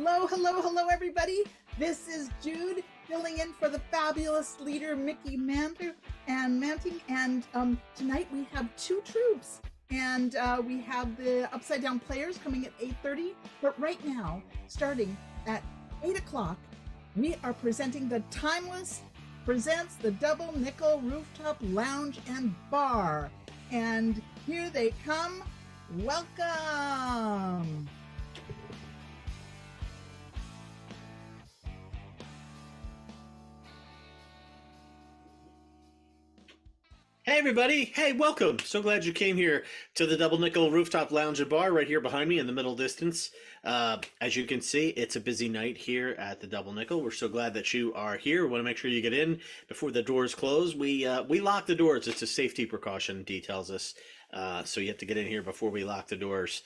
Hello, hello, hello, everybody. This is Jude filling in for the fabulous leader Mickey Manting. And tonight we have two troops, and we have the Upside Down Players coming at 8:30. But right now, starting at 8 o'clock, we are presenting the Timeless presents the Double Nickel Rooftop Lounge and Bar. And here they come. Welcome. Hey everybody! Hey, welcome! So glad you came here to the Double Nickel Rooftop Lounge and Bar right here behind me in the middle distance. As you can see, it's a busy night here at the Double Nickel. We're so glad that you are here. We want to make sure you get in before the doors close. We lock the doors. It's a safety precaution, Dee tells us. So you have to get in here before we lock the doors.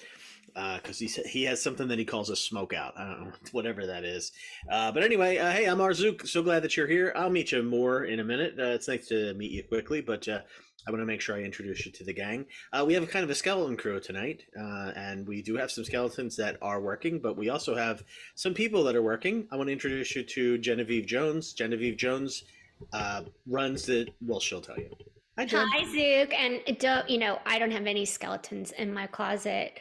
Because he has something that he calls a smoke out. I don't know, whatever that is. But anyway, hey, I'm Arzook. So glad that you're here. I'll meet you more in a minute. It's nice to meet you quickly, but I want to make sure I introduce you to the gang. We have a kind of a skeleton crew tonight, and we do have some skeletons that are working, but we also have some people that are working. I want to introduce you to Genevieve Jones. Genevieve Jones runs the, well, she'll tell you. Hi, Zook. And I don't have any skeletons in my closet.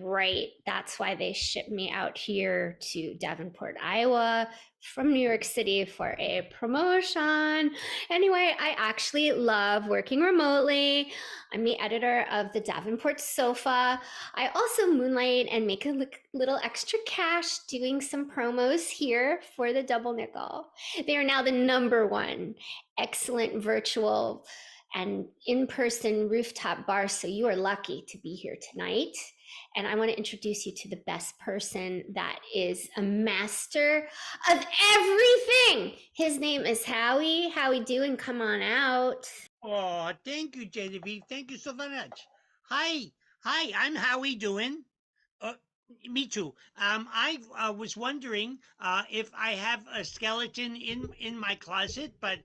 Right. That's why they shipped me out here to Davenport, Iowa from New York City for a promotion. Anyway, I actually love working remotely. I'm the editor of the Davenport Sofa. I also moonlight and make a little extra cash doing some promos here for the Double Nickel. They are now the #1 excellent virtual and in-person rooftop bar. So you are lucky to be here tonight. And I want to introduce you to the best person that is a master of everything. His name is Howie. Howie doing? Come on out. Oh, thank you, Genevieve. Thank you so very much. Hi, I'm Howie doing. Me too. I was wondering if I have a skeleton in my closet, but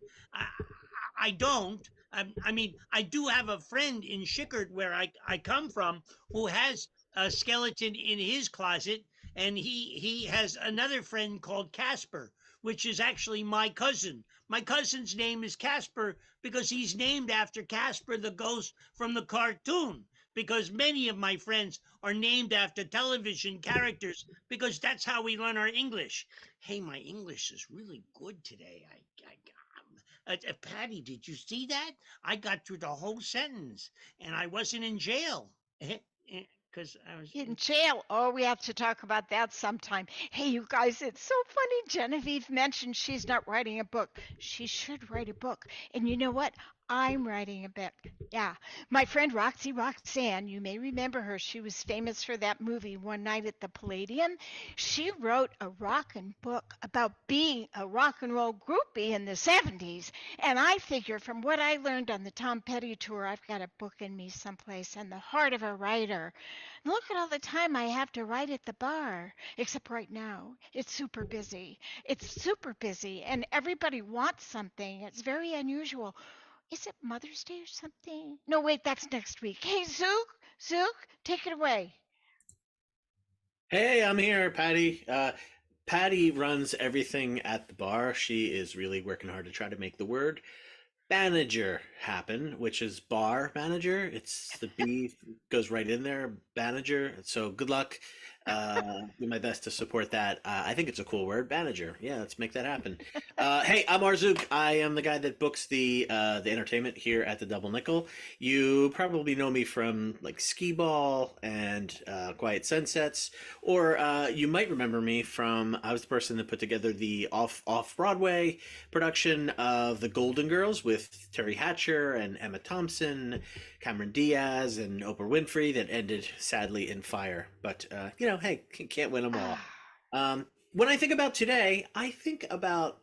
I don't. I mean, I do have a friend in Schickard, where I come from, who has a skeleton in his closet, and he has another friend called Casper, which is actually my cousin. My cousin's name is Casper because he's named after Casper the ghost from the cartoon. Because many of my friends are named after television characters, because that's how we learn our English. Hey, my English is really good today. Patty, did you see that? I got through the whole sentence, and I wasn't in jail. Because I was in jail. Oh, we have to talk about that sometime. Hey, you guys, it's so funny. Genevieve mentioned she's not writing a book. She should write a book. And you know what? I'm writing a book. Yeah. My friend Roxanne, you may remember her. She was famous for that movie, One Night at the Palladium. She wrote a rockin' book about being a rock and roll groupie in the 70s. And I figure from what I learned on the Tom Petty tour, I've got a book in me someplace and the heart of a writer. Look at all the time I have to write at the bar, except right now. It's super busy. And everybody wants something. It's very unusual. Is it Mother's Day or something? No, wait, that's next week. Hey, Zook, take it away. Hey, I'm here, Patty. Patty runs everything at the bar. She is really working hard to try to make the word manager happen, which is bar manager. It's the B goes right in there, manager. So good luck. Do my best to support that. I think it's a cool word, manager. Yeah, let's make that happen. Hey, I'm Arzook. I am the guy that books the entertainment here at the Double Nickel. You probably know me from like Skee Ball and Quiet Sunsets, or you might remember me from, I was the person that put together the off Broadway production of The Golden Girls with Terry Hatcher and Emma Thompson, Cameron Diaz, and Oprah Winfrey that ended sadly in fire. But hey, can't win them all. When I think about today, I think about,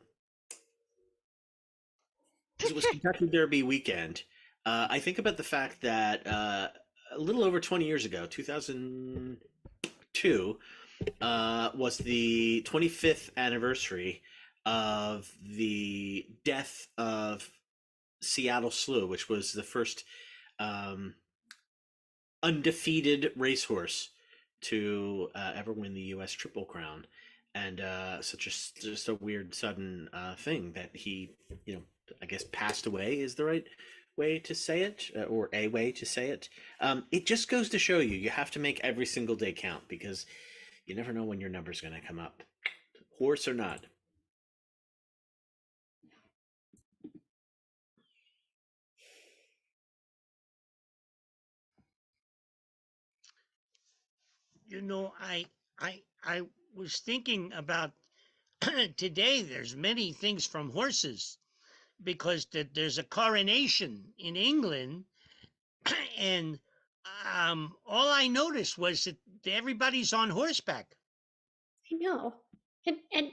it was Kentucky Derby weekend. I think about the fact that a little over 20 years ago, 2002, was the 25th anniversary of the death of Seattle Slew, which was the first undefeated racehorse to ever win the U.S. Triple Crown. and such just a weird sudden thing that he, I guess passed away is the right way to say it, or a way to say it. It just goes to show you have to make every single day count, because you never know when your number's going to come up, horse or not. I was thinking about today. There's many things from horses because there's a coronation in England, and all I noticed was that everybody's on horseback. I know. And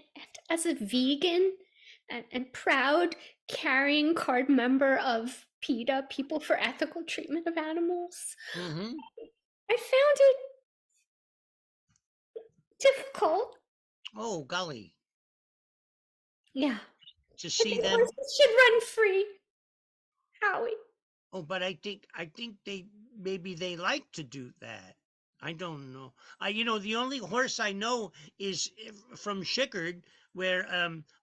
as a vegan and proud carrying card member of PETA, People for Ethical Treatment of Animals, Mm-hmm. I found it difficult. Oh golly, Yeah. to I see think them. horses should run free, Howie. Oh, but I think maybe they like to do that. I don't know. The only horse I know is from Shickard, where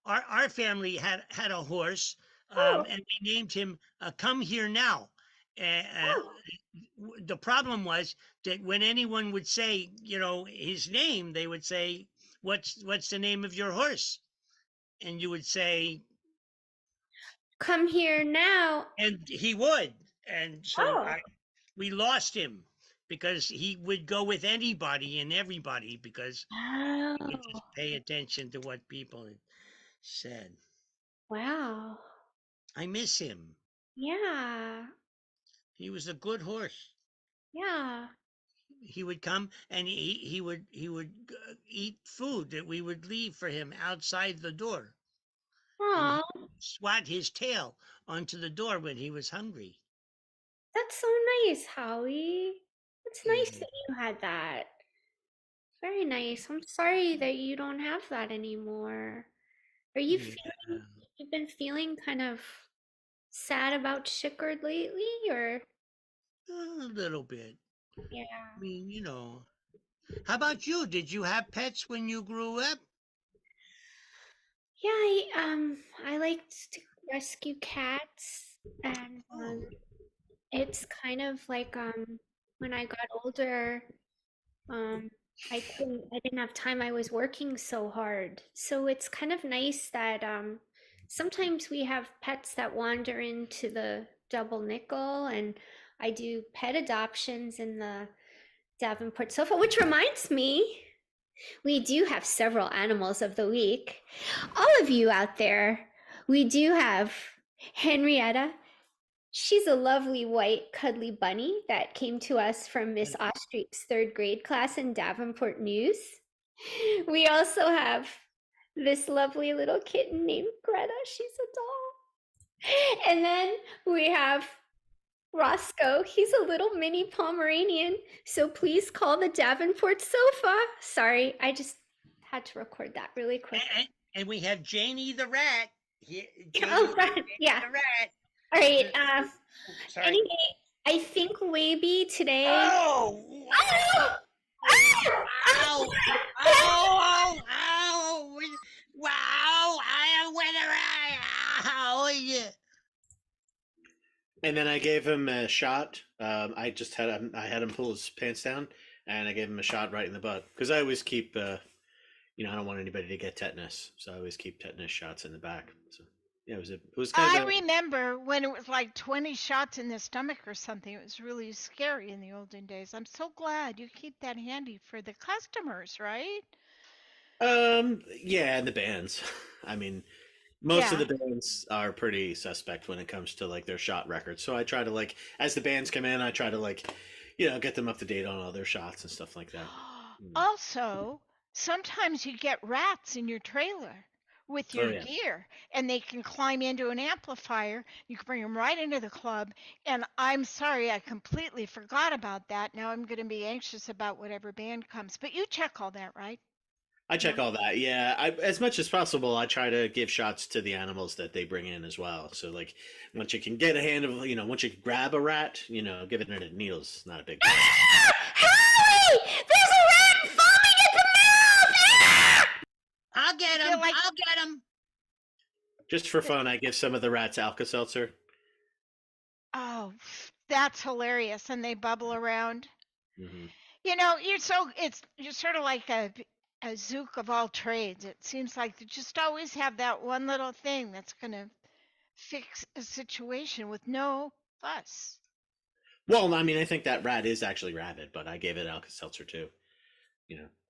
our family had a horse, Oh, and we named him Come Here Now. oh, The problem was that when anyone would say, his name, they would say, "What's the name of your horse?" And you would say, come here now. and he would, and so Oh, we lost him because he would go with anybody and everybody because he would oh, just pay attention to what people had said. wow. I miss him. Yeah, He was a good horse. yeah. He would come and he would eat food that we would leave for him outside the door, and he Aw, would swat his tail onto the door when he was hungry. that's so nice, Howie. It's nice Yeah. that you had that. Very nice. I'm sorry that you don't have that anymore. Are you Yeah. feeling, you've been feeling kind of sad about Shickard lately, or? A little bit. Yeah. I mean, How about you? Did you have pets when you grew up? Yeah, I liked to rescue cats, and Oh, it's kind of like when I got older, um I didn't have time. I was working so hard. So it's kind of nice that sometimes we have pets that wander into the double nickel, and I do pet adoptions in the Davenport sofa, which reminds me, we do have several animals of the week. All of you out there, we do have Henrietta. She's a lovely white cuddly bunny that came to us from Miss Ostrich's third grade class in Davenport News. We also have this lovely little kitten named Greta. She's a doll. And then we have Roscoe. He's a little mini Pomeranian. So please call the Davenport sofa. Sorry, I just had to record that really quick. and we have Janie the rat. Oh, right. Yeah. The rat. All right. Sorry. Anyway, I think maybe today. Oh! Oh! Ow! Ow! Ow! Ow! Wow! I am with a rat. Ow! Yeah. And then I gave him a shot. I had him pull his pants down, and I gave him a shot right in the butt, because I always keep, I don't want anybody to get tetanus, so I always keep tetanus shots in the back. So yeah, it was kind I of remember when it was like 20 shots in the stomach or something. It was really scary in the olden days. I'm so glad you keep that handy for the customers, right? yeah, and the bands. I mean, most of Yeah. the bands are pretty suspect when it comes to like their shot records. So I try to, like, as the bands come in, I try to, like, get them up to date on all their shots and stuff like that. Also, sometimes you get rats in your trailer with Oh your yeah. gear, and they can climb into an amplifier. You can bring them right into the club. And I'm sorry, I completely forgot about that. Now I'm going to be anxious about whatever band comes. But you check all that, right? I check all that. Yeah, as much as possible, I try to give shots to the animals that they bring in as well. So, like, once you can get a hand of, once you can grab a rat, giving it a needle's not a big deal. Howie! There's a rat foaming at the mouth! I'll get him. Just for fun, I give some of the rats Alka-Seltzer. Oh, that's hilarious. And they bubble around. Hmm. You know, you're sort of like a zook of all trades. It seems like you just always have that one little thing that's gonna fix a situation with no fuss. Well, I mean, I think that rat is actually rabid, but I gave it Alka-Seltzer too.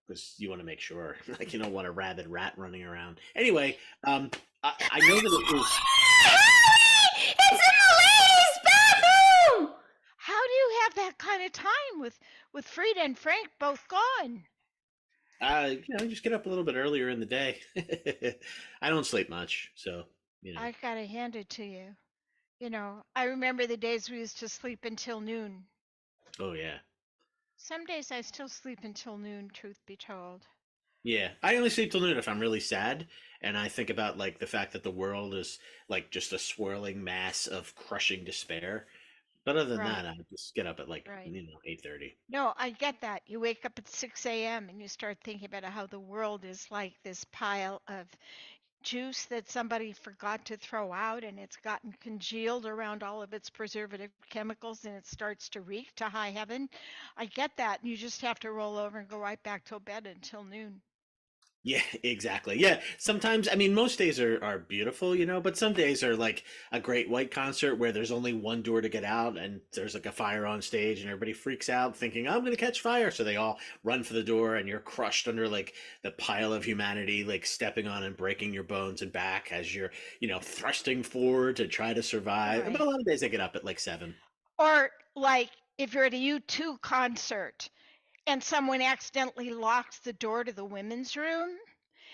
Because you want to make sure, like, you don't want a rabid rat running around. Anyway, I know that it was. It's in the ladies' bathroom! How do you have that kind of time with Frida and Frank both gone? Just get up a little bit earlier in the day. I don't sleep much, so I gotta hand it to you. You know, I remember the days we used to sleep until noon. Oh yeah, Some days I still sleep until noon, truth be told. yeah. I only sleep till noon if I'm really sad, and I think about like the fact that the world is like just a swirling mass of crushing despair. But other than Right, that, I just get up at like right. 8:30. No, I get that. You wake up at 6 a.m. and you start thinking about how the world is like this pile of juice that somebody forgot to throw out and it's gotten congealed around all of its preservative chemicals and it starts to reek to high heaven. I get that. And you just have to roll over and go right back to bed until noon. Yeah, exactly. Yeah, sometimes I mean most days are beautiful, but some days are like a great white concert where there's only one door to get out and there's like a fire on stage and everybody freaks out thinking I'm going to catch fire, so they all run for the door and you're crushed under like the pile of humanity like stepping on and breaking your bones and back as you're, thrusting forward to try to survive. But a Right. lot of days I get up at like 7. Or like if you're at a U2 concert and someone accidentally locks the door to the women's room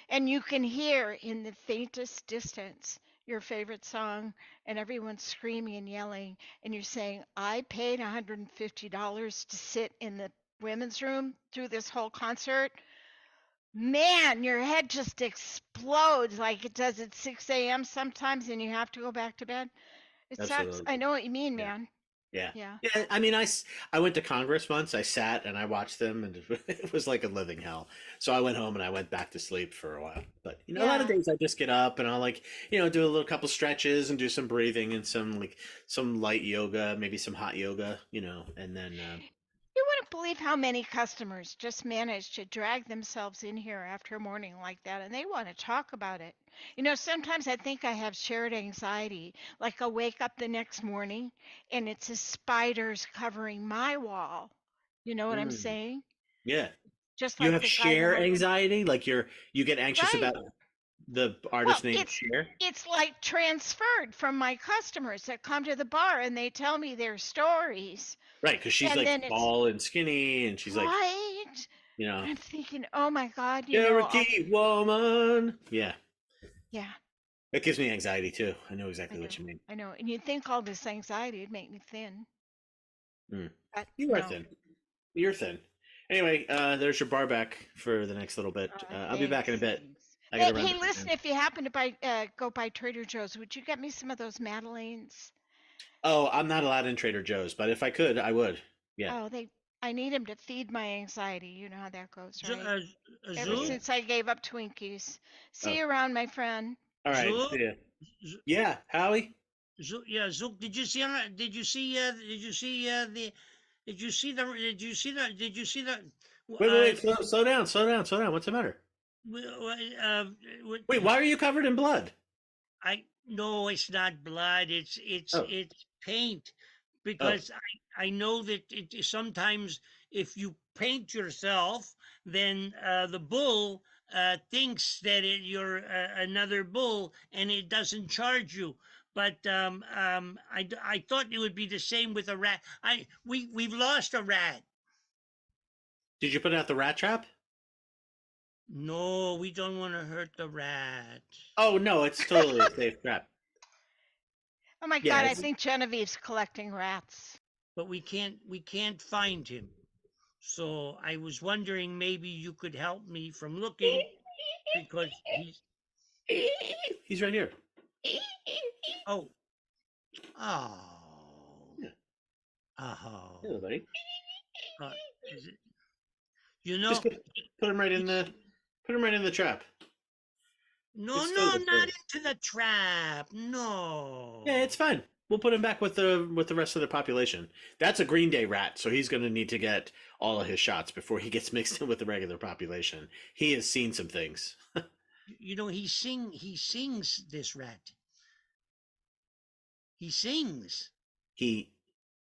and you can hear in the faintest distance your favorite song and everyone's screaming and yelling and you're saying, I paid $150 to sit in the women's room through this whole concert. Man, your head just explodes like it does at 6 a.m. sometimes and you have to go back to bed. It sucks. I Absolutely. know what you mean, Yeah. man. Yeah. Yeah. Yeah. I mean, I went to Congress once. I sat and I watched them, and it was like a living hell. So I went home and I went back to sleep for a while. But a lot of Yeah. days I just get up and I'll like do a little couple stretches and do some breathing and some light yoga, maybe some hot yoga, and then You wouldn't believe how many customers just manage to drag themselves in here after a morning like that and they want to talk about it. You know, sometimes I think I have shared anxiety. Like I'll wake up the next morning and it's as spiders covering my wall. You know what I'm mm, saying? yeah, Just you like have the guy that share opened. anxiety, like you get anxious Right. about the Well, artist name Cher, it's like transferred from my customers that come to the bar and they tell me their stories. right? Because she's And like then it's tall and skinny, and she's like right. you know And I'm thinking, oh my God, Cherokee woman, yeah. yeah, It gives me anxiety too. I know I exactly what know, you mean. I know. And you'd think all this anxiety would make me thin, Mm. but You are no. thin. You're thin. Anyway, there's your bar back for the next little bit. I'll be back in a Thanks, bit. thanks. I Hey, gotta run hey, to the listen, gym. if you happen to go by Trader Joe's, would you get me some of those Madeleines? Oh, I'm not allowed in Trader Joe's, but if I could, I would. Yeah. Oh, I need them to feed my anxiety. You know how that goes, Zo- right? uh, Ever Oh Zool, yeah. since I gave up Twinkies. See Oh. you around, my friend. All right. Zool, See ya. Z- Yeah, Howie. yeah, Zool. Did you see? Did you see? Did you see the? Did you see the? Did you see the? Did you see the? Wait, wait, Uh, wait. Slow down. Slow down. Slow down. What's the matter? uh, Wait, why are you covered in blood? I no, it's not blood. Oh. It's paint, Oh. because I know that sometimes if you paint yourself, then the bull thinks that you're another bull, and it doesn't charge you. But I thought it would be the same with a rat. We've lost a rat. Did you put out the rat trap? No, we don't want to hurt the rat. Oh no, it's totally a safe trap. Oh my Yeah, God, I it's think Genevieve's collecting rats. But we can't find him. So I was wondering maybe you could help me from looking, because he's right here. oh oh Yeah. oh Hello, buddy. uh, is it, you Just know put him right in it's the put him right in the trap. No, It's still no, the not same. into the trap. No. Yeah, it's fine. We'll put him back with the rest of the population. That's a Green Day rat, so he's going to need to get all of his shots before he gets mixed in with the regular population. He has seen some things. You know, he sings, this rat. He sings. He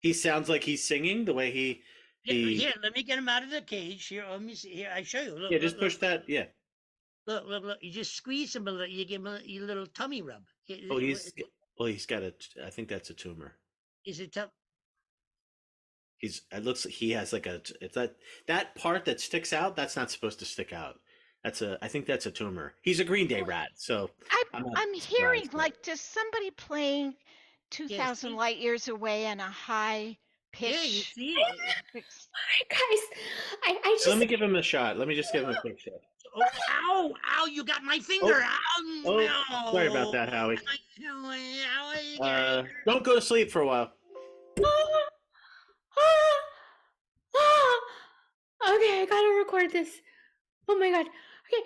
he sounds like he's singing the way he Here, let me get him out of the cage. Here, let me see. Here, I show you. Look, yeah. look, Just look, push that. Yeah. look. You just squeeze him a little. You give him a little tummy rub. Oh, he's got a. I think that's a tumor. Is it tough? It looks like he has like a. It's that part that sticks out. That's not supposed to stick out. I think that's a tumor. He's a Green Day rat, so I'm not I'm hearing surprised. like just somebody playing Yeah, 2,000 see? light years away on a high Yeah, you pitch. see? Guys, I Let just me give him a shot. Let me just give him a quick shot. Oh, ow, ow, you got my finger. Oh, Ow, oh, sorry about no. that, Howie. Ow, Don't go to sleep for a while. Okay, I gotta record this. Oh my god. Okay.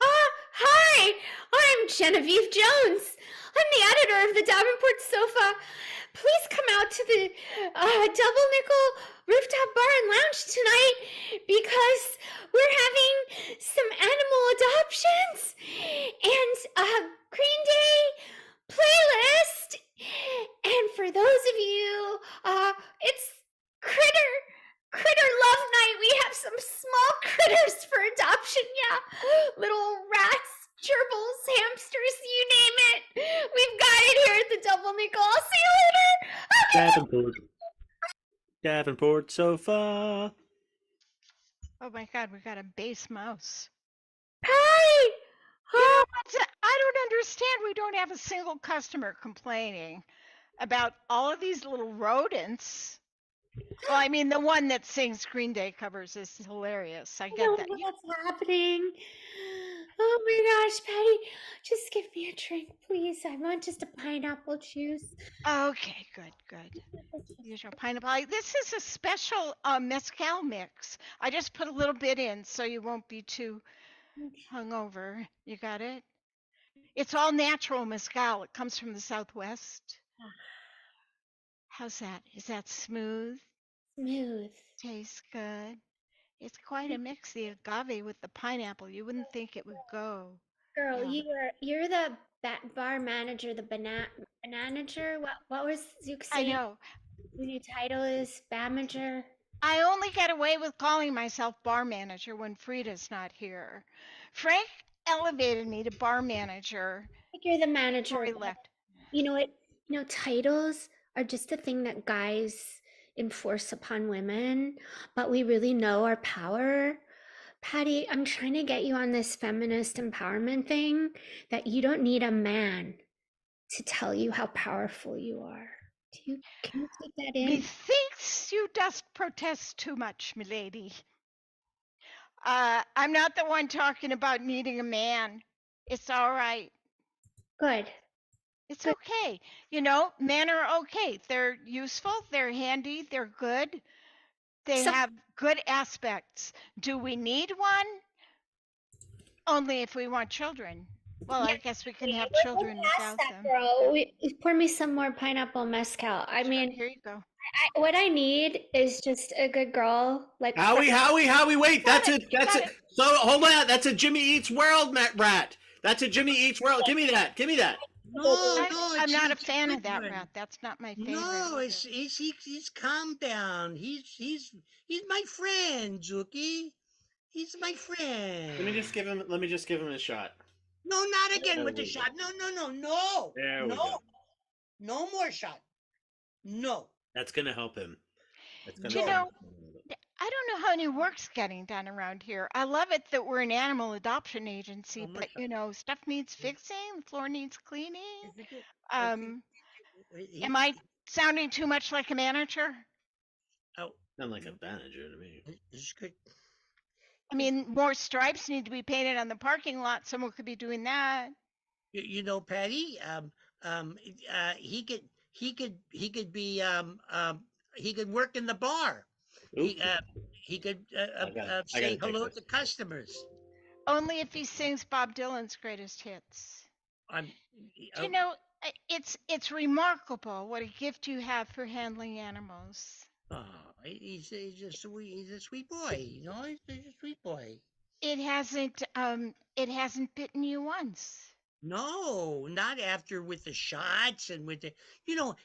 Hi! I'm Genevieve Jones. I'm the editor of the Davenport Sofa. Please come out to the Double Nickel Rooftop Bar and Lounge tonight because we're having some animal adoptions and a Green Day playlist. And for those of you, it's Critter Love Night. We have some small critters for adoption. Yeah, little rats, gerbils, hamsters, you name it. We've got it here at the Double Nickel. I'll see you later. Davenport. Davenport sofa. Oh my God, we got a base mouse. Hi. You know what? I don't understand. We don't have a single customer complaining about all of these little rodents. Well, I mean, the one that sings Green Day covers is hilarious. I I get don't that. know what's happening. Oh my gosh, Patty, just give me a drink, please. I want just a pineapple juice. Okay, good. Usual pineapple. This is a special mezcal mix. I just put a little bit in so you won't be too hungover. You got it? It's all natural mezcal. It comes from the Southwest. How's that? Is that smooth? Smooth. Tastes good. It's quite a mix, the agave with the pineapple. You wouldn't think it would go. Girl, Yeah. you're the bar manager, the bananager. What was you I saying? know. Your new title is Bamager. I only get away with calling myself bar manager when Frida's not here. Frank elevated me to bar manager Like you're the before manager. he left. You know what? Titles are just a thing that guys enforce upon women, but we really know our power. Patty, I'm trying to get you on this feminist empowerment thing that you don't need a man to tell you how powerful you are. Can you take that in? Methinks you dost protest too much, milady. I'm not the one talking about needing a man. It's all right. Good. It's Good. okay. Men are okay. They're useful, they're handy, they're good. They So- have good aspects. Do we need one? Only if we want children. Well, I guess we can have children without them. Girl. Pour me some more pineapple mezcal. I Sure, mean, here you go. what I need is just a good girl. Like Howie, wait. That's it, it. That's got it. So hold on. That's a Jimmy Eats World rat. That's a Jimmy Eats World. Give me that. No, I'm not a it's fan of that different. rat. That's not my favorite. No, he's calm down. He's my friend, Zuki. He's my friend. Let me just give him a shot. No, not again There with the we shot. No. There we go. No more shot. No. That's gonna help him. You know, I don't know how any work's getting done around here. I love it that we're an animal adoption agency, Oh my but stuff needs fixing, the floor needs cleaning. I think- Am I sounding too much like a manager? Oh, Sound like a manager to me. this is good. I mean, more stripes need to be painted on the parking lot. Someone could be doing that. You know, Patty. He could be he could work in the bar. Oop. He could I gotta say fix hello this. to customers. Only if he sings Bob Dylan's greatest hits. I'm. Do you know, it's remarkable what a gift you have for handling animals. Oh, he's a sweet boy. He's a sweet boy. It hasn't bitten you once. No, not after with the shots and with the.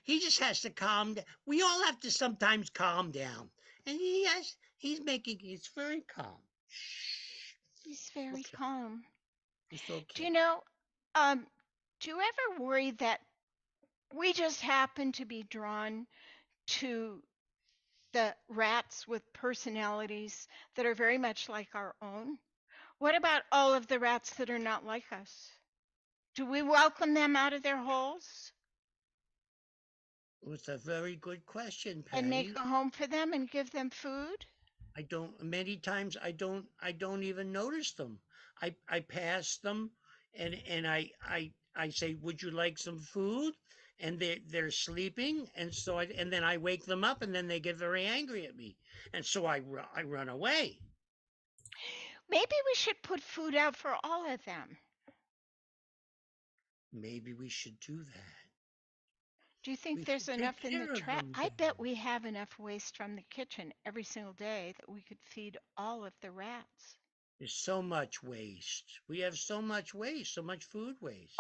He just has to calm down. We all have to sometimes calm down, and he has. He's making. It's very calm. Shh. He's very Okay. calm. It's Do you okay. know, um, do you ever worry that we just happen to be drawn to the rats with personalities that are very much like our own? What about all of the rats that are not like us? Do we welcome them out of their holes It's a very good question, and make Patty. a home for them and give them food? I don't. Many times I don't even notice them. I pass them, and I say, "Would you like some food?" And they're sleeping, and then I wake them up, and then they get very angry at me, and so I run away. Maybe we should put food out for all of them. Maybe we should do that. Do you think We there's should take enough in the care of trap? them I bet better. we have enough waste from the kitchen every single day that we could feed all of the rats. There's so much waste. We have so much waste, so much food waste.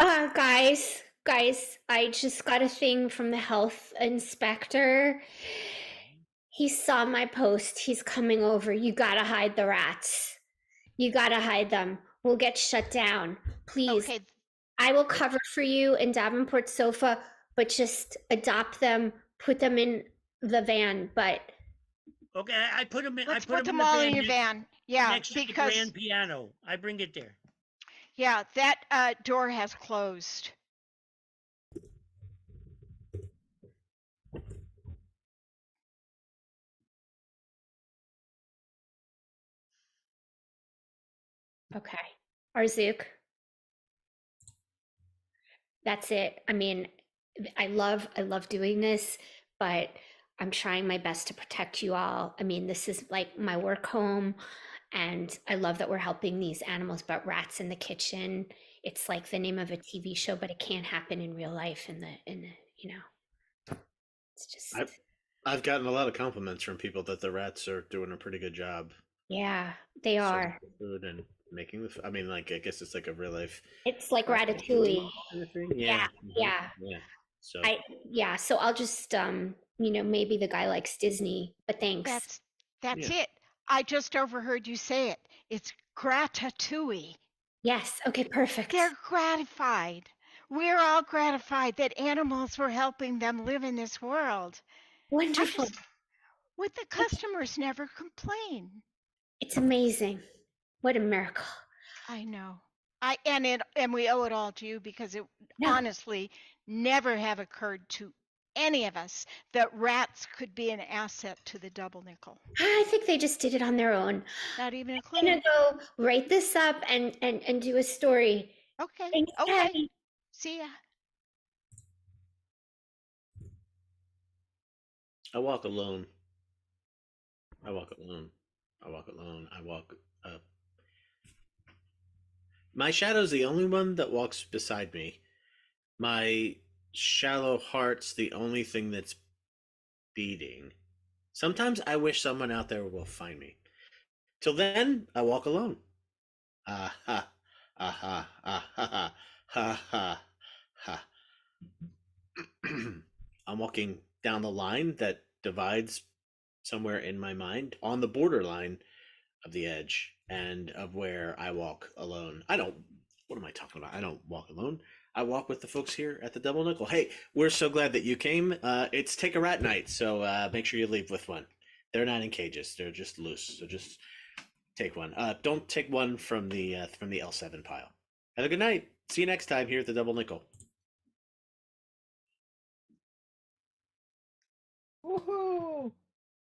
Guys, I just got a thing from the health inspector. He saw my post. He's coming over. You gotta hide the rats. You gotta hide them. We'll get shut down. Please. Okay, I will Oh, cover for you in Davenport sofa, but just adopt them, put them in the van. But okay. I put them in. I let's put put them in them the all in van your van. Yeah, next to the because, grand piano. I bring it there. yeah, that door has closed. okay. Arzook, that's it. I mean, I love doing this, but I'm trying my best to protect you all. I mean, this is like my work home, and I love that we're helping these animals, but rats in the kitchen, it's like the name of a TV show, but it can't happen in real life it's I've just I've gotten a lot of compliments from people that the rats are doing a pretty good job yeah, they serving are. the food and making the. I mean, like I guess it's like a real life It's like ratatouille ratatouille. kind of thing. Yeah, Yeah, yeah. yeah. So I yeah, so I'll just maybe the guy likes Disney, but thanks. That's yeah, it. I just overheard you say it. It's gratitude. Yes, okay, perfect. They're gratified. We're all gratified that animals were helping them live in this world. I Wonderful. just, would the It's customers never complain? it's amazing. What a miracle. I know. And we owe it all to you because it No, honestly never have occurred to any of us that rats could be an asset to the double nickel. I think they just did it on their own. Not even a I'm gonna clue. go write this up and do a story. Okay. Thanks, Okay. Patty. See ya. I walk alone. I walk alone. I walk alone. I walk up. My shadow's the only one that walks beside me. My shallow heart's the only thing that's beating. Sometimes I wish someone out there will find me. Till then, I walk alone. Ah ha, ah ha, ah ha, ha ha, ha. I'm walking down the line that divides somewhere in my mind on the borderline of the edge and of where I walk alone. I don't, what am I talking about? I don't walk alone. I walk with the folks here at the Double Nickel. Hey, we're so glad that you came. It's Take a Rat Night, so make sure you leave with one. They're not in cages; they're just loose. So just take one. Don't take one from the L7 pile. Have a good night. See you next time here at the Double Nickel. Woohoo!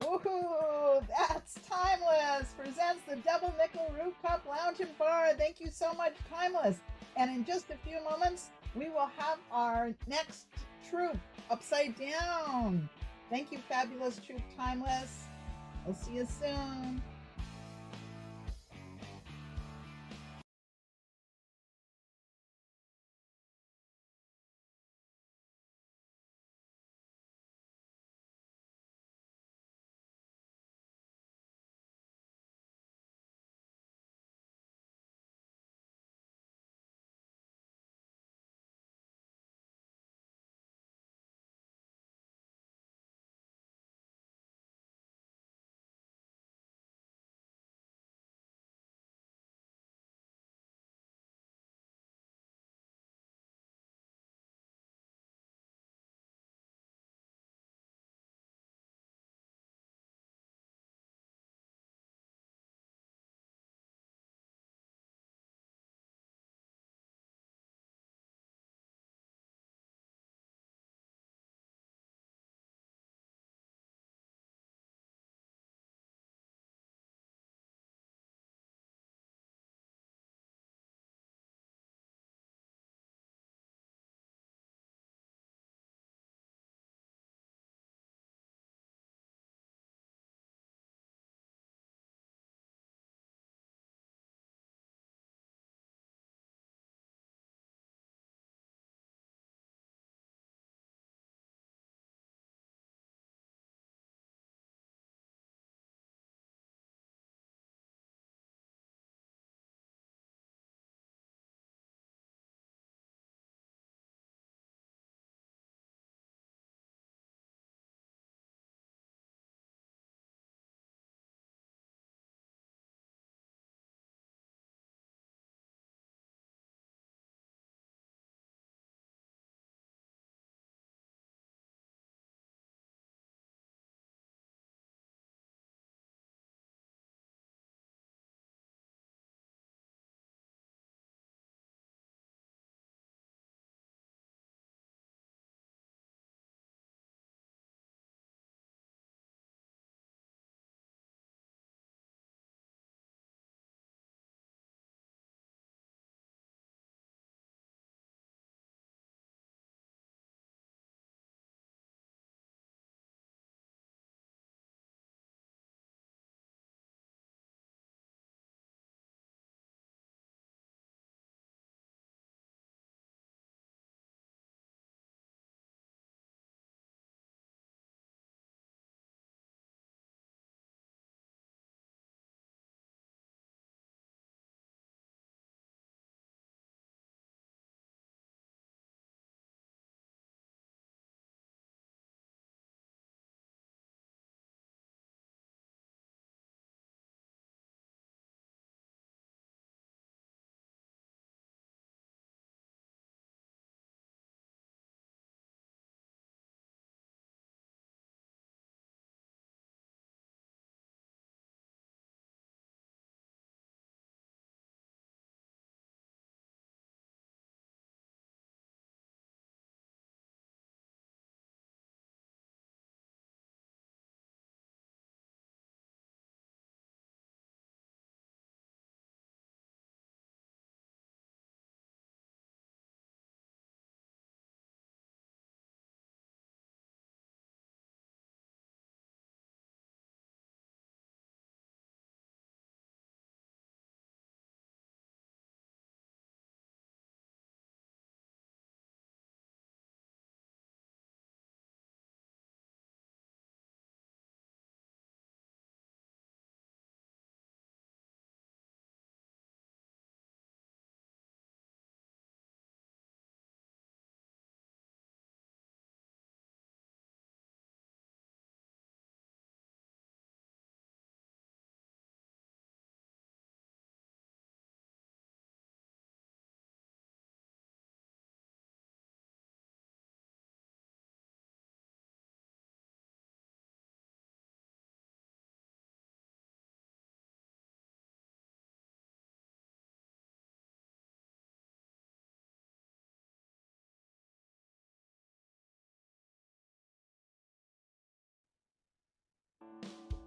Woohoo! That's Timeless presents the Double Nickel Rooftop Lounge and Bar. Thank you so much, Timeless. And in just a few moments, we will have our next troupe, Upside Down. Thank you, fabulous troupe, Timeless. I'll see you soon.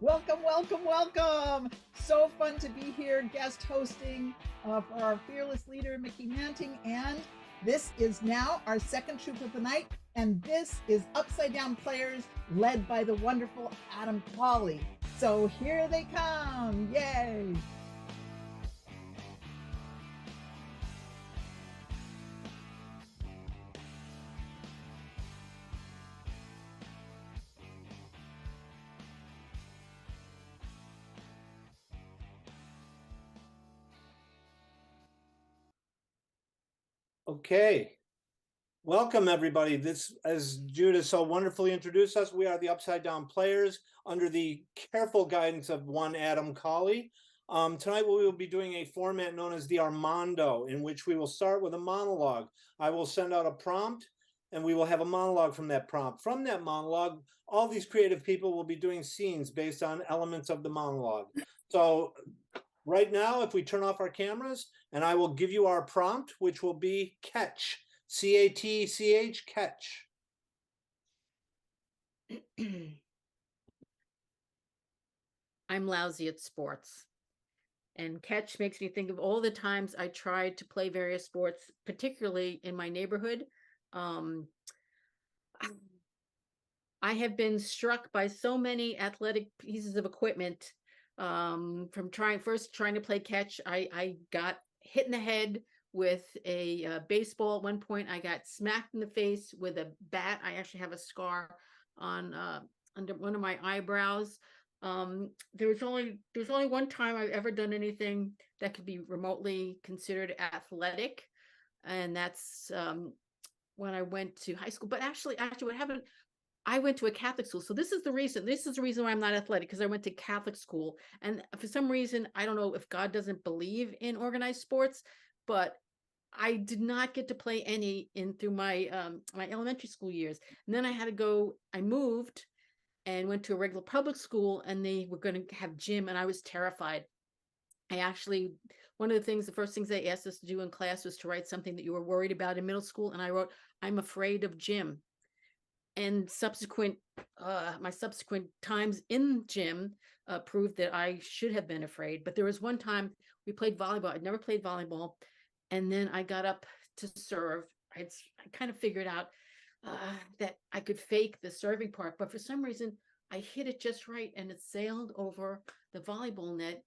Welcome, welcome, welcome. So fun to be here guest hosting for our fearless leader, Mickey Manting. And this is now our second troop of the night. And this is Upside Down Players led by the wonderful Adam Follies. So here they come. Yay. Okay. Welcome, everybody. This, as Judah so wonderfully introduced us, we are the Upside Down Players under the careful guidance of one Adam Colley. Tonight, we will be doing a format known as the Armando, in which we will start with a monologue. I will send out a prompt, and we will have a monologue from that prompt. From that monologue, all these creative people will be doing scenes based on elements of the monologue. So right now, if we turn off our cameras, and I will give you our prompt, which will be catch. C-A-T-C-H, catch. I'm lousy at sports. And catch makes me think of all the times I tried to play various sports, particularly in my neighborhood. I have been struck by so many athletic pieces of equipment. From trying to play catch, I got hit in the head with a baseball at one point. I got smacked in the face with a bat. I actually have a scar on under one of my eyebrows. There's only one time I've ever done anything that could be remotely considered athletic, and that's when I went to high school. But actually, what happened? I went to a Catholic school. So this is the reason why I'm not athletic, because I went to Catholic school. And for some reason, I don't know if God doesn't believe in organized sports, but I did not get to play any through my my elementary school years. And then I moved and went to a regular public school, and they were going to have gym, and I was terrified. The first things they asked us to do in class was to write something that you were worried about in middle school. And I wrote, "I'm afraid of gym." And my subsequent times in gym proved that I should have been afraid. But there was one time we played volleyball. I'd never played volleyball. And then I got up to serve. I kind of figured out that I could fake the serving part. But for some reason, I hit it just right, and it sailed over the volleyball net.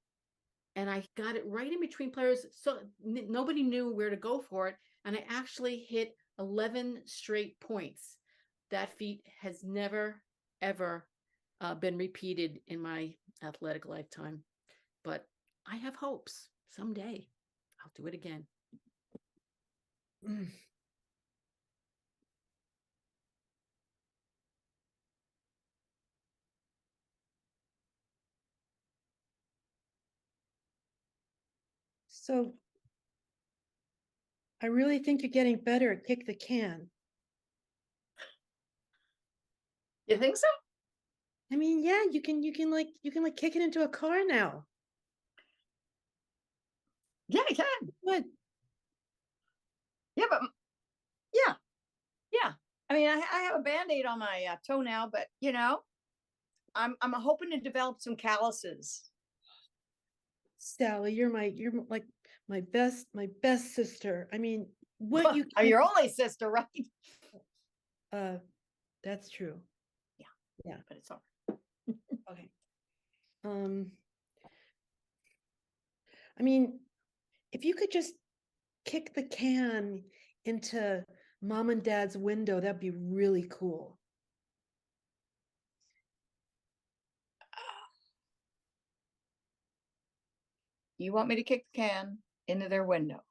And I got it right in between players. So nobody knew where to go for it. And I actually hit 11 straight points. That feat has never, ever been repeated in my athletic lifetime. But I have hopes someday I'll do it again. So I really think you're getting better at kick the can. You think so? I mean, yeah, you can kick it into a car now. Yeah, I can. What? Yeah, but yeah. I mean, I have a Band-Aid on my toe now, but I'm hoping to develop some calluses. Sally, you're like my best sister. I mean, what you are your only sister, right? That's true. Yeah, but it's all right. Okay. I mean, if you could just kick the can into Mom and Dad's window, that'd be really cool. You want me to kick the can into their window?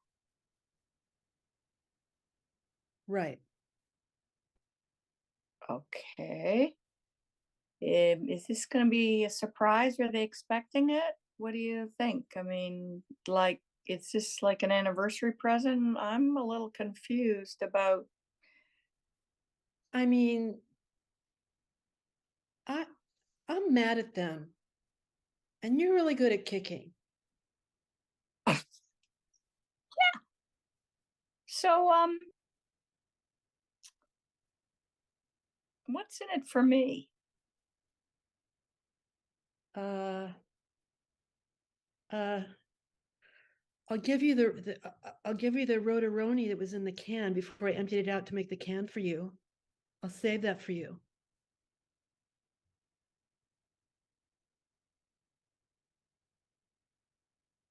Right. Okay. Is this going to be a surprise? Are they expecting it? What do you think? I mean, like, it's just like an anniversary present. I'm a little confused about. I mean, I'm mad at them. And you're really good at kicking. Yeah. So, what's in it for me? Uh, uh, I'll give you I'll give you the rotaroni that was in the can before I emptied it out to make the can for you. I'll save that for you.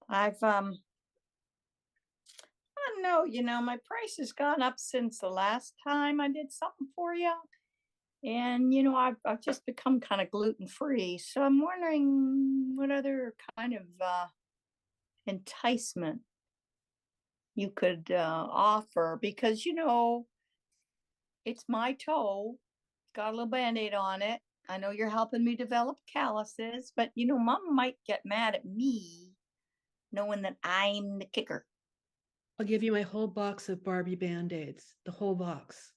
I've I don't know, my price has gone up since the last time I did something for you. And I've just become kind of gluten free. So I'm wondering what other kind of enticement you could offer, because it's my toe, got a little band-aid on it. I know you're helping me develop calluses, but mom might get mad at me knowing that I'm the kicker. I'll give you my whole box of Barbie Band-Aids, the whole box.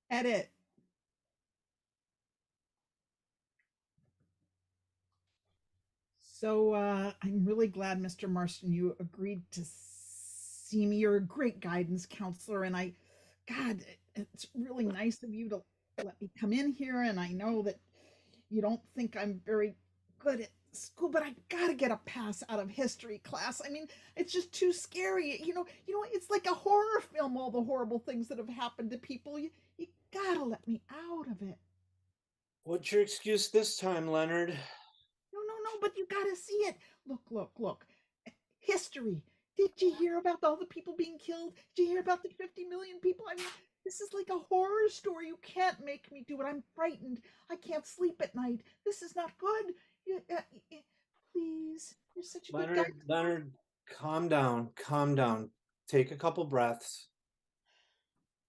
Edit. So I'm really glad, Mr. Marston, you agreed to see me. You're a great guidance counselor, and God, it's really nice of you to let me come in here. And I know that you don't think I'm very good at school, but I gotta get a pass out of history class. I mean, it's just too scary. It's like a horror film. All the horrible things that have happened to people. You gotta let me out of it. What's your excuse this time, Leonard? No, but you gotta see it. Look. History. Did you hear about all the people being killed? Did you hear about the 50 million people? I mean, this is like a horror story. You can't make me do it. I'm frightened. I can't sleep at night. This is not good. Please. You're such a good guy. Leonard, calm down. Take a couple breaths.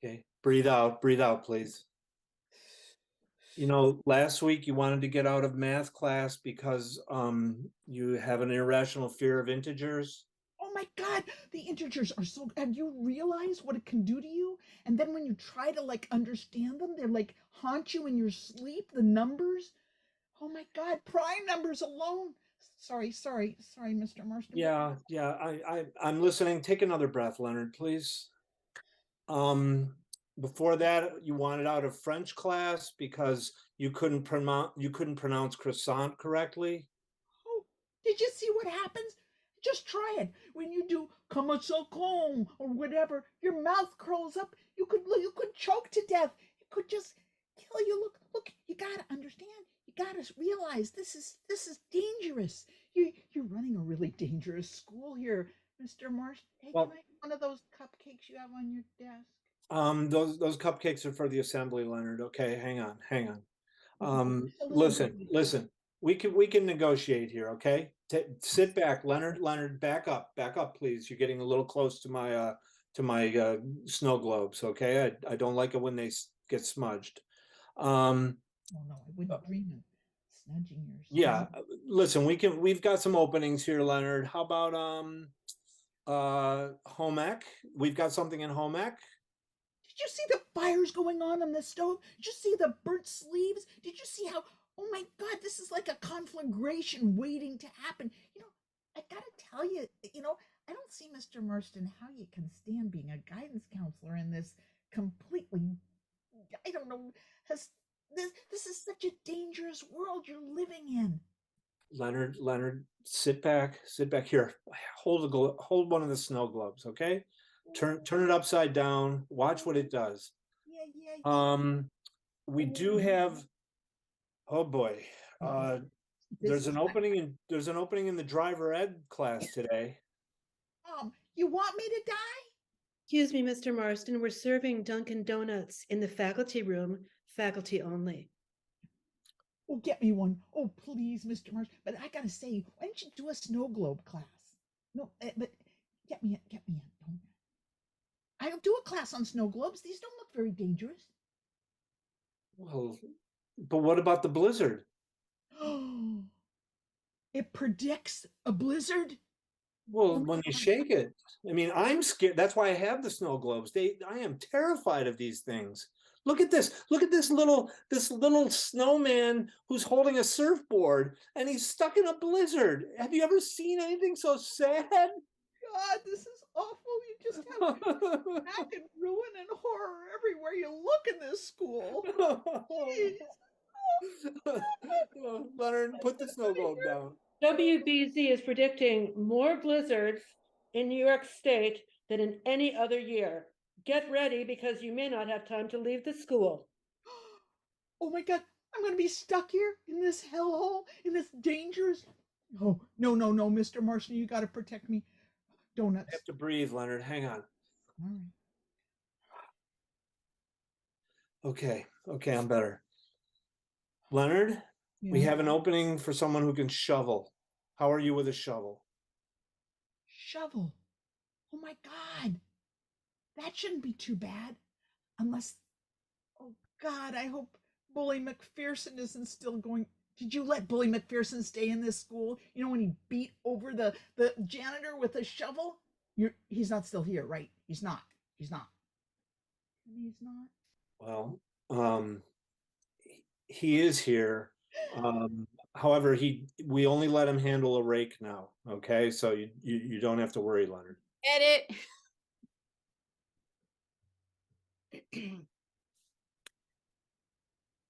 Okay, breathe out, please. Last week you wanted to get out of math class because you have an irrational fear of integers. Oh my God, the integers are so. Have you realized what it can do to you? And then when you try to understand them, they're haunt you in your sleep. The numbers. Oh my God, prime numbers alone. Sorry, Mr. Marston. Yeah, I'm listening. Take another breath, Leonard, please. Before that, you wanted out of French class because you couldn't pronounce croissant correctly. Oh, did you see what happens? Just try it. When you do "comme ça com" or whatever, your mouth curls up. You could choke to death. It could just kill you. Look. You gotta understand. You gotta realize this is dangerous. You're running a really dangerous school here, Mr. Marsh. Hey, Well, can I have one of those cupcakes you have on your desk? Those cupcakes are for the assembly, Leonard. Okay, hang on. Listen. Listen. We can negotiate here. Okay, sit back, Leonard. Leonard, back up, please. You're getting a little close to my snow globes. Okay, I don't like it when they get smudged. Oh no, I wouldn't dream of snudging your. Yeah, listen, we've got some openings here, Leonard. How about home ec? We've got something in home ec. Did you see the fires going on the stove? Did you see the burnt sleeves? Did you see how? Oh my God, this is like a conflagration waiting to happen. I gotta tell you, I don't see, Mr. Marston, how you can stand being a guidance counselor in this completely, I don't know, this is such a dangerous world you're living in. Leonard, sit back here. Hold one of the snow globes, okay? Turn it upside down. Watch what it does. Yeah. We do have. Oh boy. There's an opening in the driver ed class today. You want me to die? Excuse me, Mr. Marston. We're serving Dunkin' Donuts in the faculty room, faculty only. Oh, get me one. Oh, please, Mr. Marsh. But I gotta say, why don't you do a snow globe class? No, but get me in. Don't. I'll do a class on snow globes. These don't look very dangerous. Well, but what about the blizzard? It predicts a blizzard? Well, when you shake it, I mean, I'm scared. That's why I have the snow globes. I am terrified of these things. Look at this. Look at this little snowman who's holding a surfboard and he's stuck in a blizzard. Have you ever seen anything so sad? God, this is awful. You just have back and ruin and horror everywhere you look in this school. Leonard, put the snow globe down. WBZ is predicting more blizzards in New York State than in any other year. Get ready because you may not have time to leave the school. Oh my God, I'm gonna be stuck here in this hellhole, in this dangerous. Oh, no, no, no, Mr. Martian, you gotta protect me. You Donuts. have to breathe, Leonard. Hang on. All right. Okay, I'm better. Leonard, we Yeah. have an opening for someone who can shovel. How are you with a shovel? Shovel. Oh my God. That shouldn't be too bad. Unless, oh God, I hope Bully McPherson isn't still going. Did you let Bully McPherson stay in this school? You know, when he beat over the janitor with a shovel? He's not still here, right? He's not. He's not. He's not. Well, he is here. However, we only let him handle a rake now. Okay, so you don't have to worry, Leonard. Edit.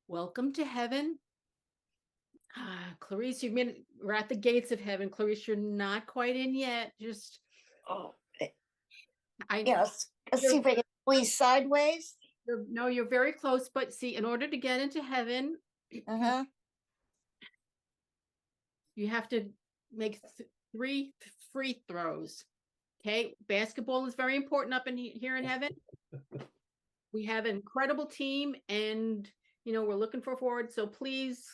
Welcome to heaven. Clarice, we're at the gates of heaven. Clarice, you're not quite in yet. Just Yes. Let's see if I can squeeze sideways. No, you're very close. But see, in order to get into heaven, you have to make 3 free throws. Okay, basketball is very important up in here in heaven. We have an incredible team, and we're looking for forward. So please,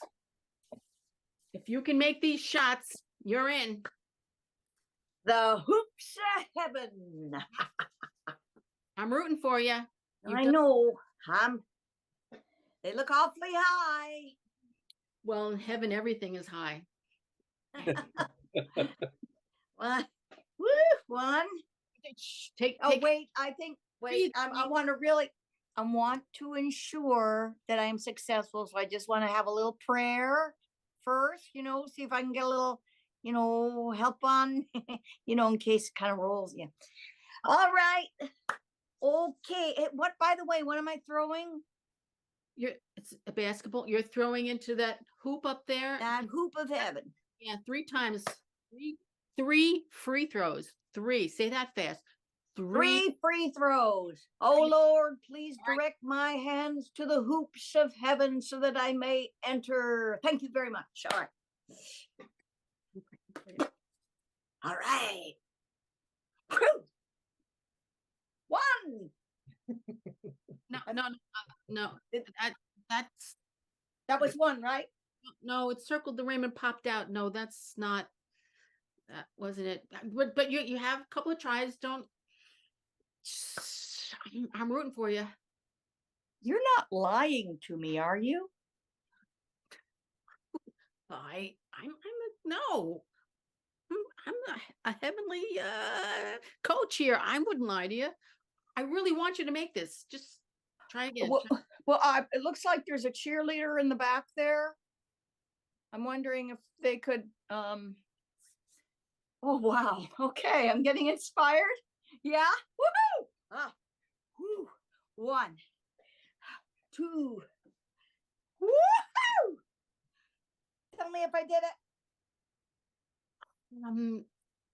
if you can make these shots, you're in. The hoops of heaven. I'm rooting for you. I know. They look awfully high. Well, in heaven, everything is high. One. Wait. I want to ensure that I'm successful. So I just want to have a little prayer first, see if I can get a little, help on, in case it kind of rolls. Yeah. All right. Okay. By the way, what am I throwing? It's a basketball. You're throwing into that hoop up there. That hoop of heaven. Yeah, 3 times. 3 free throws. 3. Say that fast. 3 free throws. Oh Lord, please direct my hands to the hoops of heaven so that I may enter. Thank you very much. All right. All right. Whew. 1. No. That was 1, right? No, it circled the rim and popped out. No, that wasn't it. But you have a couple of tries. I'm rooting for you. You're not lying to me, are you? No. I'm a heavenly coach here. I wouldn't lie to you. I really want you to make this. Just try again. It looks like there's a cheerleader in the back there. I'm wondering if they could. Oh wow. Okay, I'm getting inspired. Yeah. Woohoo! 1, 2. Woohoo! Tell me if I did it.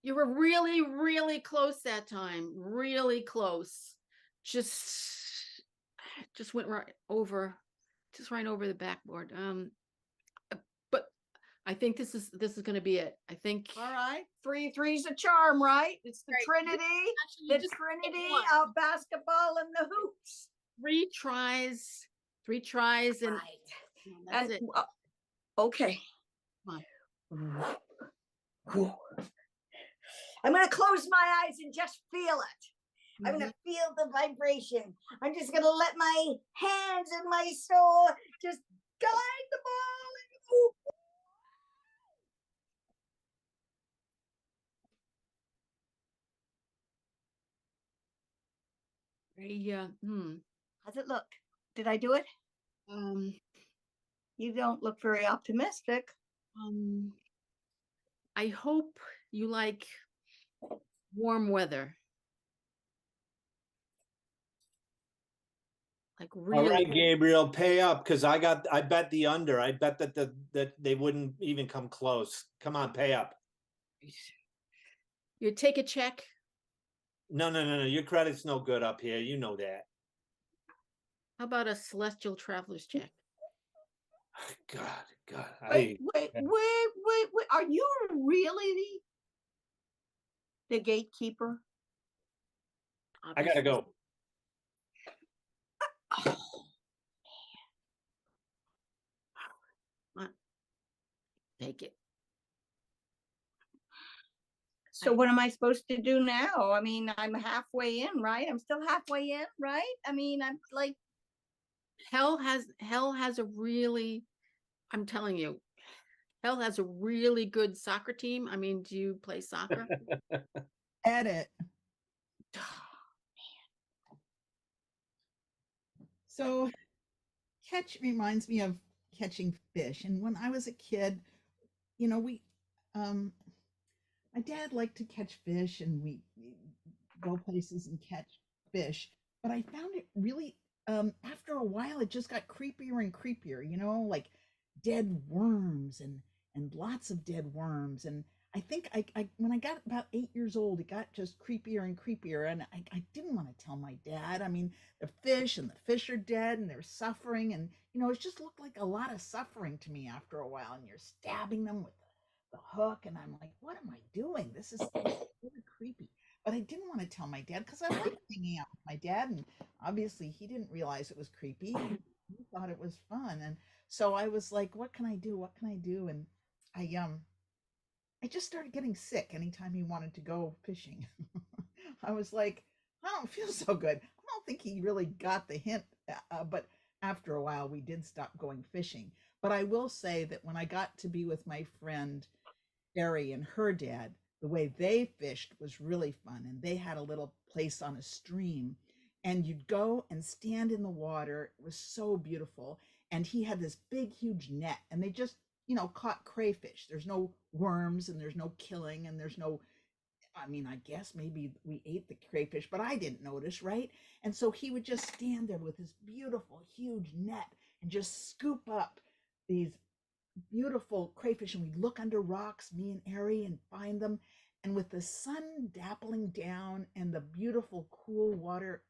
You were really, really close that time. Really close. Just went right over the backboard. But I think this is going to be it. I think. All right, 3's a charm, right? It's the Trinity, the Trinity of basketball and the hoops. 3 tries, and that's it. Okay. Come on. I'm going to close my eyes and just feel it. I'm going to feel the vibration. I'm just going to let my hands and my soul just guide the ball and hoop. How's it look? Did I do it? You don't look very optimistic. I hope you like warm weather. Like All really. right, Gabriel, pay up because I bet the under. I bet that they wouldn't even come close. Come on, pay up. You take a check. No. Your credit's no good up here. You know that. How about a celestial traveler's check? God. Wait. Are you really the gatekeeper? I gotta go. Take it. So what am I supposed to do now? I mean, I'm halfway in, right? I'm still halfway in, right? I mean, I'm like, Hell has a really, I'm telling you, Hell has a really good soccer team. I mean, do you play soccer? Edit. So catch reminds me of catching fish. And when I was a kid, you know, my dad liked to catch fish and we go places and catch fish. But I found it really, after a while, it just got creepier and creepier, you know, like dead worms and lots of dead worms. And I think I when I got about 8 years old, it got just creepier and creepier. And I didn't want to tell my dad. I mean, the fish are dead and they're suffering. And, you know, it just looked like a lot of suffering to me after a while. And you're stabbing them with the hook. And I'm like, what am I doing? This is really creepy. But I didn't want to tell my dad because I liked hanging out with my dad. And obviously he didn't realize it was creepy. He thought it was fun. And so I was like, what can I do? What can I do? And I just started getting sick anytime he wanted to go fishing. I was like, I don't feel so good. I don't think he really got the hint, but after a while, we did stop going fishing. But I will say that when I got to be with my friend Barry and her dad, the way they fished was really fun. And they had a little place on a stream, and you'd go and stand in the water. It was so beautiful. And he had this big, huge net, and they just, you know, caught crayfish. There's no worms and there's no killing and there's no, I mean, I guess maybe we ate the crayfish, but I didn't notice, right? And so he would just stand there with his beautiful, huge net and just scoop up these beautiful crayfish. And we'd look under rocks, me and Ari, and find them. And with the sun dappling down and the beautiful, cool water,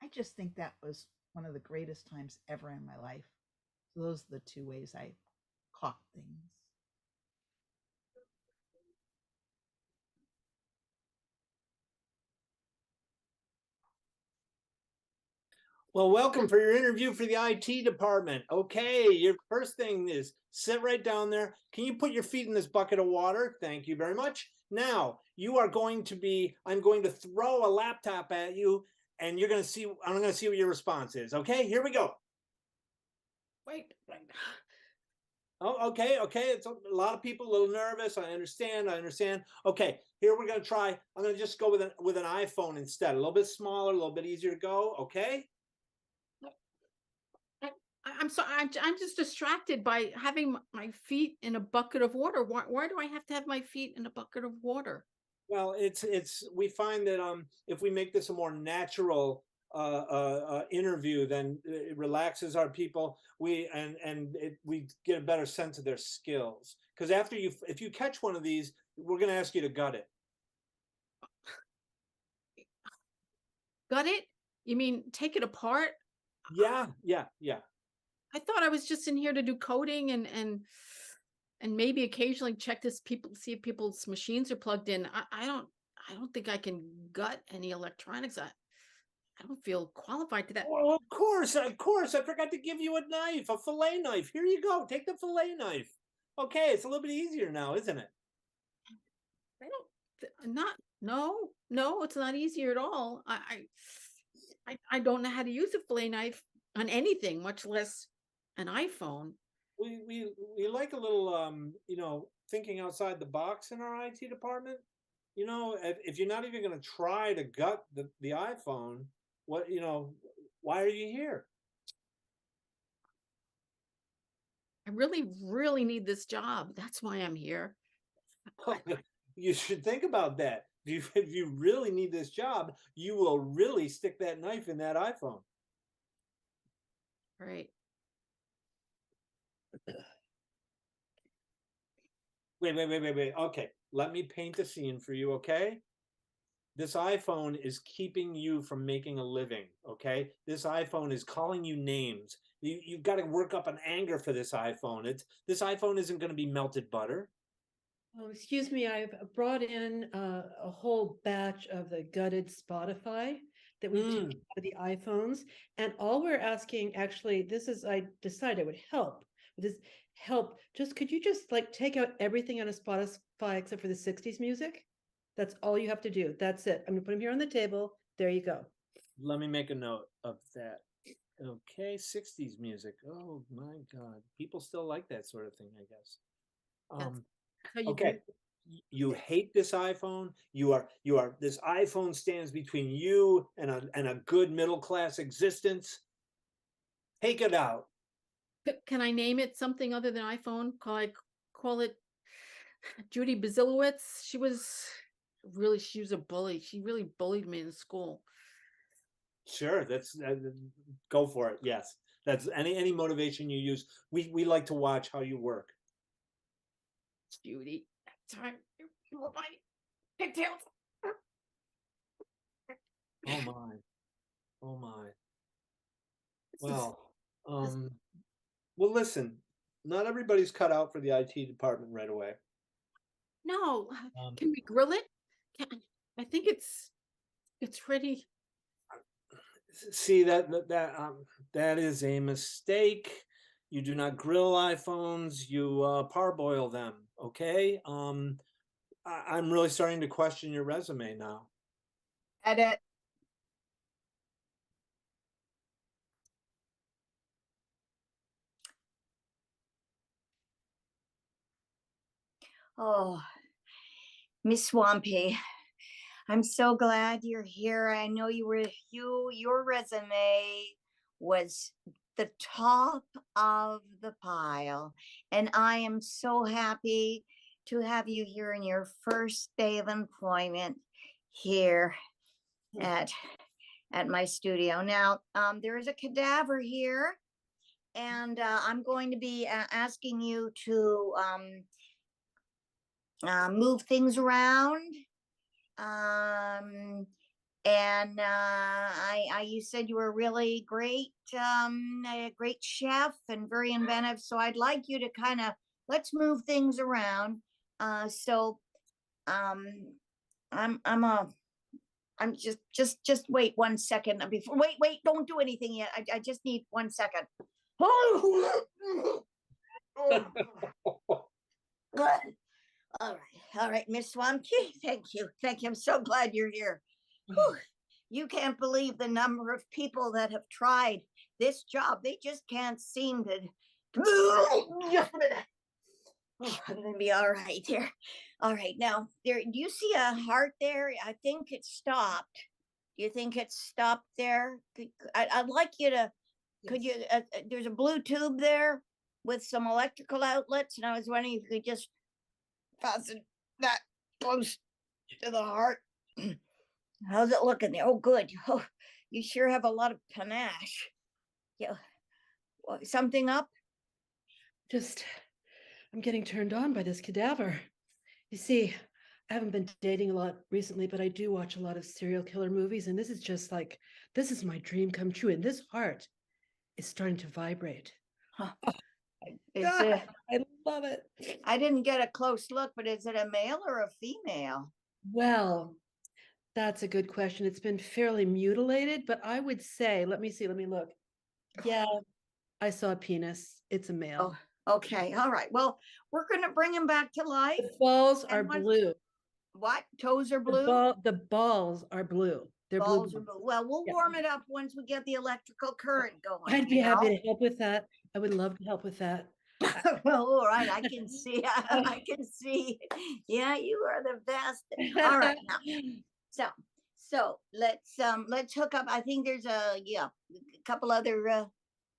I just think that was one of the greatest times ever in my life. So those are the two ways I caught things. Well, welcome for your interview for the IT department. Okay, your first thing is sit right down there. Can you put your feet in this bucket of water? Thank you very much. Now, I'm going to throw a laptop at you and I'm going to see what your response is. Okay, here we go. Wait. Oh, okay. It's a lot of people a little nervous. I understand. Okay, here we're going to try. I'm going to just go with an iPhone instead. A little bit smaller, a little bit easier to go. Okay. I'm sorry. I'm just distracted by having my feet in a bucket of water. Why do I have to have my feet in a bucket of water? Well, we find that if we make this a more natural interview, then it relaxes our people. We get a better sense of their skills. Because if you catch one of these, we're going to ask you to gut it. Gut it? You mean take it apart? Yeah. I thought I was just in here to do coding and maybe occasionally check see if people's machines are plugged in. I don't think I can gut any electronics. I don't feel qualified to that. Well, of course. I forgot to give you a knife, a fillet knife. Here you go. Take the fillet knife. Okay, it's a little bit easier now, isn't it? No, it's not easier at all. I don't know how to use a fillet knife on anything, much less an iPhone. We like a little thinking outside the box in our IT department. You know, if you're not even going to try to gut the iPhone, why are you here? I really need this job. That's why I'm here. You should think about that. If you really need this job, you will really stick that knife in that iPhone. Right. Wait. Okay, let me paint a scene for you, okay? This iPhone is keeping you from making a living, okay? This iPhone is calling you names. You've got to work up an anger for this iPhone. This iPhone isn't going to be melted butter. Oh, excuse me, I've brought in a whole batch of the gutted Spotify that we took out of the iPhones. And all we're asking, actually, I decided it would help. Just could you just like take out everything on a Spotify except for the 60s music? That's all you have to do. That's it. I'm gonna put them here on the table. There you go. Let me make a note of that. Okay, 60s music. Oh my God. People still like that sort of thing, I guess. Okay. You hate this iPhone. This iPhone stands between you and a good middle class existence. Take it out. Can I name it something other than iPhone? Call it Judy Bazilowitz. She was a bully. She really bullied me in school. Sure, that's go for it. Yes, that's any motivation you use. We like to watch how you work. Judy, that time you were my pigtails. Oh my, oh my. Well, well, listen. Not everybody's cut out for the IT department right away. No, can we grill it? I think it's ready. See that is a mistake. You do not grill iPhones. You parboil them. Okay. I'm really starting to question your resume now. Edit. Oh, Miss Swampy, I'm so glad you're here. I know your resume was the top of the pile, and I am so happy to have you here in your first day of employment here at my studio. Now, there is a cadaver here, and I'm going to be asking you to move things around. And you said you were really great, a great chef and very inventive. So I'd like you to let's move things around. I'm just wait 1 second before. Wait, don't do anything yet. I just need 1 second. Good. All right, Miss Swampy. Thank you. I'm so glad you're here. Whew. You can't believe the number of people that have tried this job. They just can't seem to. Just a minute. Oh, I'm gonna be all right here. All right, now there. Do you see a heart there? I think it stopped. Do you think it stopped there? I'd like you to. Could you? There's a blue tube there with some electrical outlets, and I was wondering if you could just fasten that close to the heart. How's it looking there? Oh, good. Oh, you sure have a lot of panache. Yeah. Something up? I'm getting turned on by this cadaver. You see, I haven't been dating a lot recently, but I do watch a lot of serial killer movies, and this is my dream come true. And this heart is starting to vibrate. Huh. God, I love it. I didn't get a close look, but is it a male or a female? Well, that's a good question. It's been fairly mutilated, but I would say, let me look. Yeah, I saw a penis. It's a male. Oh, okay. All right. Well, we're going to bring him back to life. The balls are blue. What? Toes are blue? The balls are blue. They're balls blue. Are blue. Well, we'll warm it up once we get the electrical current going. I'd be happy to help with that. I would love to help with that. Well, all right. I can see. I can see. Yeah, you are the best. All right. Now, so let's hook up. I think there's a couple other.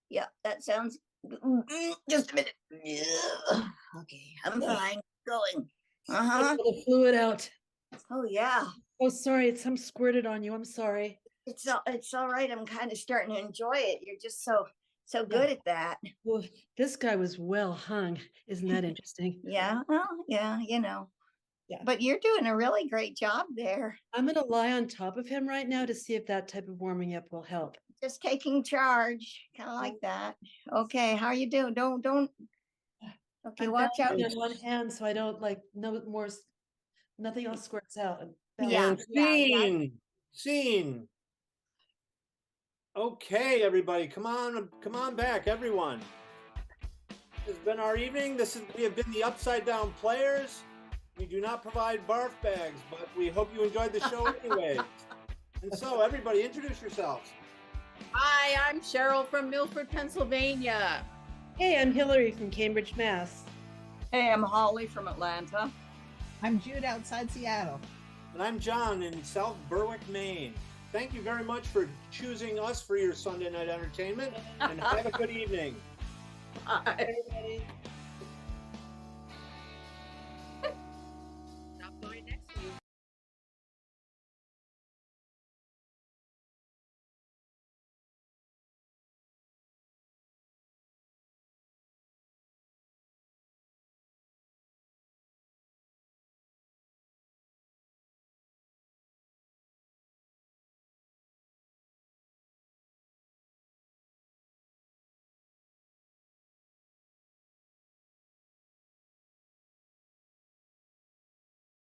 Yeah, that sounds. Just a minute. Okay, I'm fine. Going. The fluid out. Oh yeah. Oh, sorry. Some squirted on you. I'm sorry. It's all right. I'm kind of starting to enjoy it. You're just so so good at that. Well, this guy was well hung. Isn't that interesting? Yeah, well, yeah, Yeah. But you're doing a really great job there. I'm going to lie on top of him right now to see if that type of warming up will help. Just taking charge, kind of like that. Okay, how are you doing? Don't. Okay, I'm watch out. balancing on one hand so I don't nothing else squirts out. Yeah, And scene. Okay, everybody, come on back, everyone. This has been our evening. We have been the Upside Down Players. We do not provide barf bags, but we hope you enjoyed the show anyway. And so, everybody, introduce yourselves. Hi, I'm Cheryl from Milford, Pennsylvania. Hey, I'm Hillary from Cambridge, Mass. Hey, I'm Holly from Atlanta. I'm Jude outside Seattle. And I'm John in South Berwick, Maine. Thank you very much for choosing us for your Sunday night entertainment, and have a good evening. Bye. Everybody.